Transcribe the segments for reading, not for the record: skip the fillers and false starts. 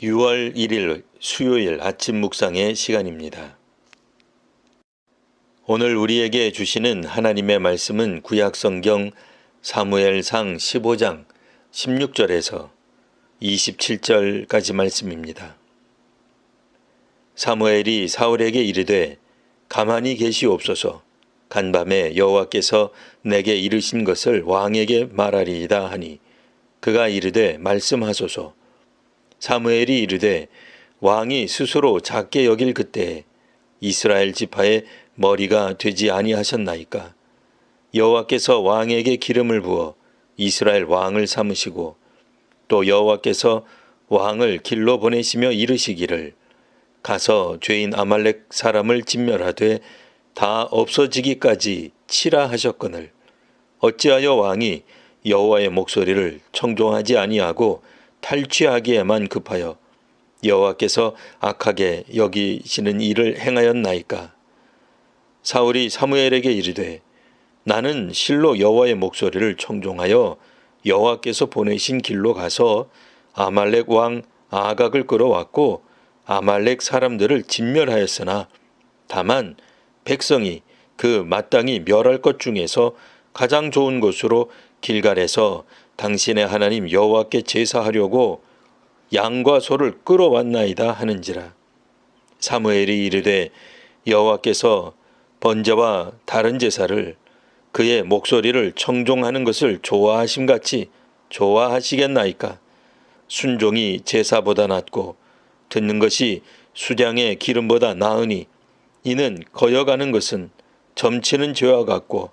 6월 1일 수요일 아침 묵상의 시간입니다. 오늘 우리에게 주시는 하나님의 말씀은 구약성경 사무엘상 15장 16절에서 27절까지 말씀입니다. 사무엘이 사울에게 이르되 가만히 계시옵소서. 간밤에 여호와께서 내게 이르신 것을 왕에게 말하리이다 하니 그가 이르되 말씀하소서. 사무엘이 이르되 왕이 스스로 작게 여길 그때에 이스라엘 지파의 머리가 되지 아니하셨나이까. 여호와께서 왕에게 기름을 부어 이스라엘 왕을 삼으시고 또 여호와께서 왕을 길로 보내시며 이르시기를 가서 죄인 아말렉 사람을 진멸하되 다 없어지기까지 치라 하셨거늘 어찌하여 왕이 여호와의 목소리를 청종하지 아니하고 탈취하기에만 급하여 여호와께서 악하게 여기시는 일을 행하였나이까. 사울이 사무엘에게 이르되 나는 실로 여호와의 목소리를 청종하여 여호와께서 보내신 길로 가서 아말렉 왕 아각을 끌어왔고 아말렉 사람들을 진멸하였으나 다만 백성이 그 마땅히 멸할 것 중에서 가장 좋은 곳으로 길갈에서 당신의 하나님 여호와께 제사하려고 양과 소를 끌어왔나이다 하는지라. 사무엘이 이르되 여호와께서 번제와 다른 제사를 그의 목소리를 청종하는 것을 좋아하심같이 좋아하시겠나이까. 순종이 제사보다 낫고 듣는 것이 수량의 기름보다 나으니 이는 거여가는 것은 점치는 죄와 같고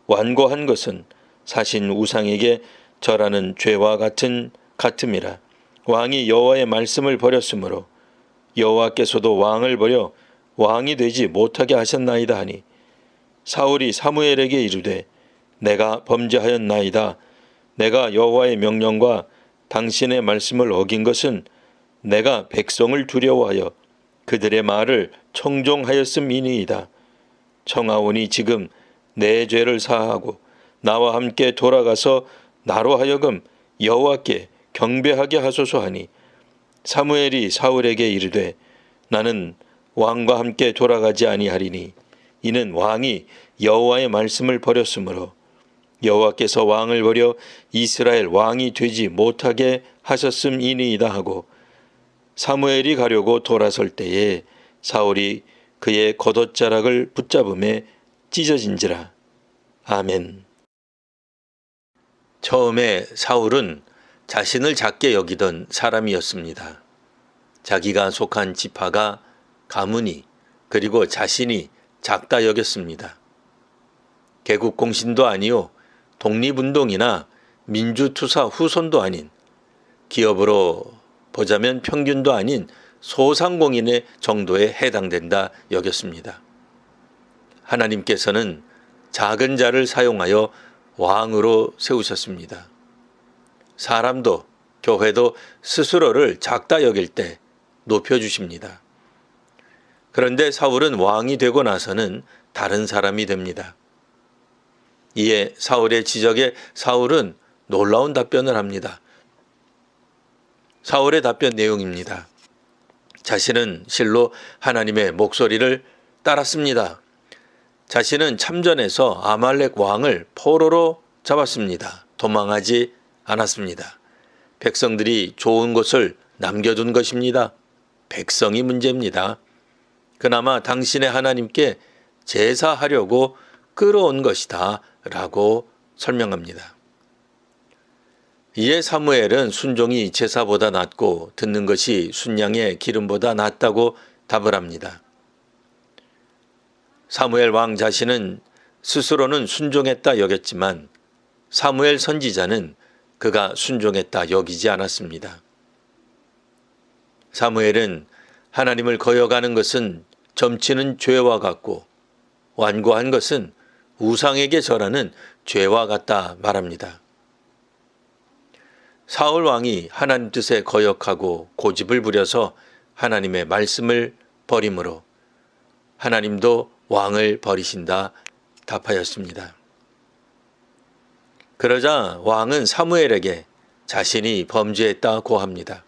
완고한 것은 사신 우상에게 절하는 죄와 같음이라. 왕이 여호와의 말씀을 버렸으므로 여호와께서도 왕을 버려 왕이 되지 못하게 하셨나이다 하니 사울이 사무엘에게 이르되 내가 범죄하였나이다. 내가 여호와의 명령과 당신의 말씀을 어긴 것은 내가 백성을 두려워하여 그들의 말을 청종하였음이니이다. 청하오니 지금 내 죄를 사하고 나와 함께 돌아가서 나로 하여금 여호와께 경배하게 하소서 하니 사무엘이 사울에게 이르되 나는 왕과 함께 돌아가지 아니하리니 이는 왕이 여호와의 말씀을 버렸으므로 여호와께서 왕을 버려 이스라엘 왕이 되지 못하게 하셨음이니이다 하고 사무엘이 가려고 돌아설 때에 사울이 그의 겉옷자락을 붙잡음에 찢어진지라. 아멘. 처음에 사울은 자신을 작게 여기던 사람이었습니다. 자기가 속한 지파가 가문이 그리고 자신이 작다 여겼습니다. 개국공신도 아니요 독립운동이나 민주투사 후손도 아닌 기업으로 보자면 평균도 아닌 소상공인의 정도에 해당된다 여겼습니다. 하나님께서는 작은 자를 사용하여 왕으로 세우셨습니다. 사람도 교회도 스스로를 작다 여길 때 높여주십니다. 그런데 사울은 왕이 되고 나서는 다른 사람이 됩니다. 이에 사울의 지적에 사울은 놀라운 답변을 합니다. 사울의 답변 내용입니다. 자신은 실로 하나님의 목소리를 따랐습니다. 자신은 참전해서 아말렉 왕을 포로로 잡았습니다. 도망하지 않았습니다. 백성들이 좋은 곳을 남겨둔 것입니다. 백성이 문제입니다. 그나마 당신의 하나님께 제사하려고 끌어온 것이다 라고 설명합니다. 이에 사무엘은 순종이 제사보다 낫고 듣는 것이 순양의 기름보다 낫다고 답을 합니다. 사무엘 왕 자신은 스스로는 순종했다 여겼지만 사무엘 선지자는 그가 순종했다 여기지 않았습니다. 사무엘은 하나님을 거역하는 것은 점치는 죄와 같고 완고한 것은 우상에게 절하는 죄와 같다 말합니다. 사울 왕이 하나님 뜻에 거역하고 고집을 부려서 하나님의 말씀을 버림으로 하나님도 왕을 버리신다 답하였습니다. 그러자 왕은 사무엘에게 자신이 범죄했다 고합니다.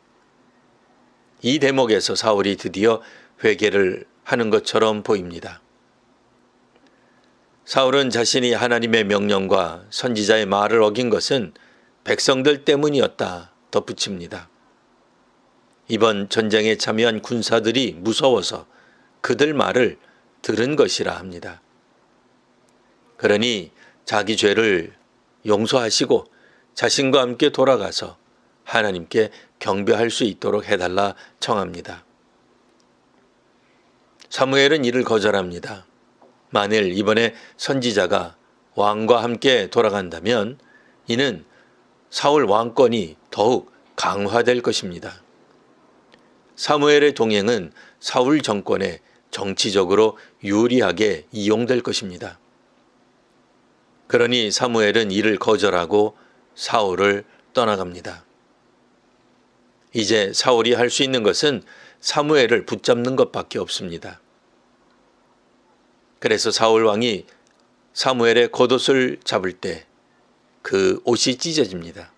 이 대목에서 사울이 드디어 회개를 하는 것처럼 보입니다. 사울은 자신이 하나님의 명령과 선지자의 말을 어긴 것은 백성들 때문이었다 덧붙입니다. 이번 전쟁에 참여한 군사들이 무서워서 그들 말을 들은 것이라 합니다. 그러니 자기 죄를 용서하시고 자신과 함께 돌아가서 하나님께 경배할 수 있도록 해달라 청합니다. 사무엘은 이를 거절합니다. 만일 이번에 선지자가 왕과 함께 돌아간다면 이는 사울 왕권이 더욱 강화될 것입니다. 사무엘의 동행은 사울 정권에 정치적으로 유리하게 이용될 것입니다. 그러니 사무엘은 이를 거절하고 사울을 떠나갑니다. 이제 사울이 할 수 있는 것은 사무엘을 붙잡는 것밖에 없습니다. 그래서 사울 왕이 사무엘의 겉옷을 잡을 때 그 옷이 찢어집니다.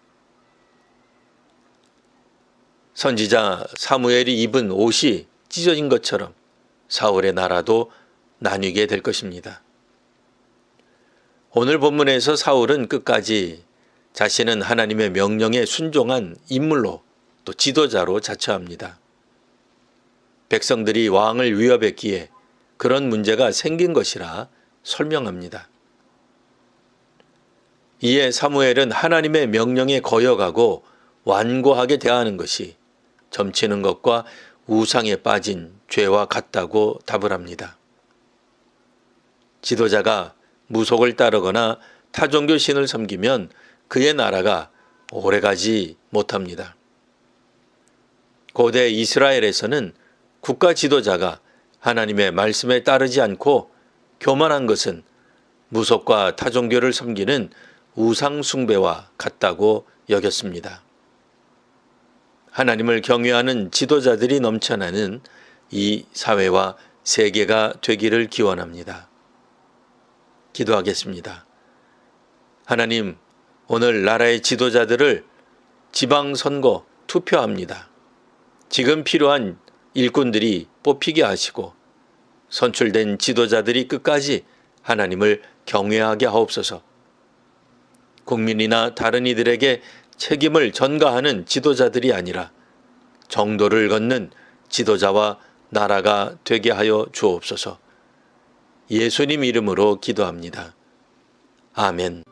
선지자 사무엘이 입은 옷이 찢어진 것처럼 사울의 나라도 나뉘게 될 것입니다. 오늘 본문에서 사울은 끝까지 자신은 하나님의 명령에 순종한 인물로 또 지도자로 자처합니다. 백성들이 왕을 위협했기에 그런 문제가 생긴 것이라 설명합니다. 이에 사무엘은 하나님의 명령에 거역하고 완고하게 대하는 것이 점치는 것과 우상에 빠진 죄와 같다고 답을 합니다. 지도자가 무속을 따르거나 타종교 신을 섬기면 그의 나라가 오래가지 못합니다. 고대 이스라엘에서는 국가 지도자가 하나님의 말씀에 따르지 않고 교만한 것은 무속과 타종교를 섬기는 우상 숭배와 같다고 여겼습니다. 하나님을 경외하는 지도자들이 넘쳐나는 이 사회와 세계가 되기를 기원합니다. 기도하겠습니다. 하나님, 오늘 나라의 지도자들을 지방선거 투표합니다. 지금 필요한 일꾼들이 뽑히게 하시고 선출된 지도자들이 끝까지 하나님을 경외하게 하옵소서. 국민이나 다른 이들에게 책임을 전가하는 지도자들이 아니라 정도를 걷는 지도자와 나라가 되게 하여 주옵소서. 예수님 이름으로 기도합니다. 아멘.